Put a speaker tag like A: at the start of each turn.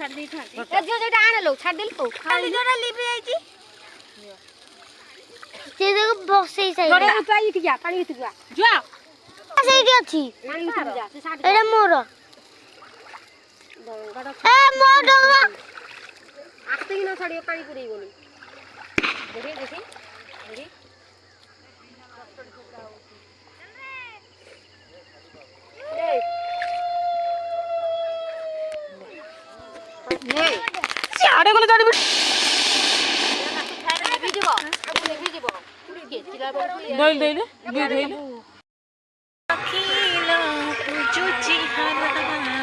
A: ଛାଡି ଦେଇଥାନ୍ତି ଏ ଝିଅ ଯୋଉଟା ଆଣଲୋ ଛାଡି ଦେଲୁ ଖାଲି ଯୋଉଟା ଲିଭି ଯାଇଛି
B: ସେ ଦେଖ ବସେଇ ସାଇ
A: ଘରେ ତୁ ଆଇଠି ଯା ପାଣି ଭିତରକୁ ଯା
B: ସେଇଠି ଅଛି
A: ପାଣି ଭିତରକୁ ଯା ସେ ଛାଡି
B: ଏଟା ମୋର ଏ ମୋ ଡଙ୍ଗା
A: ଆସ୍ତେ କି ନ ଛାଡିବ ପାଣି ପୁରେଇବନି ଦେଖି ଦେଖି ଦେଖି
C: ସିଆଡେ ଗଲେ ଗାଡି
A: Akilo pujuji harap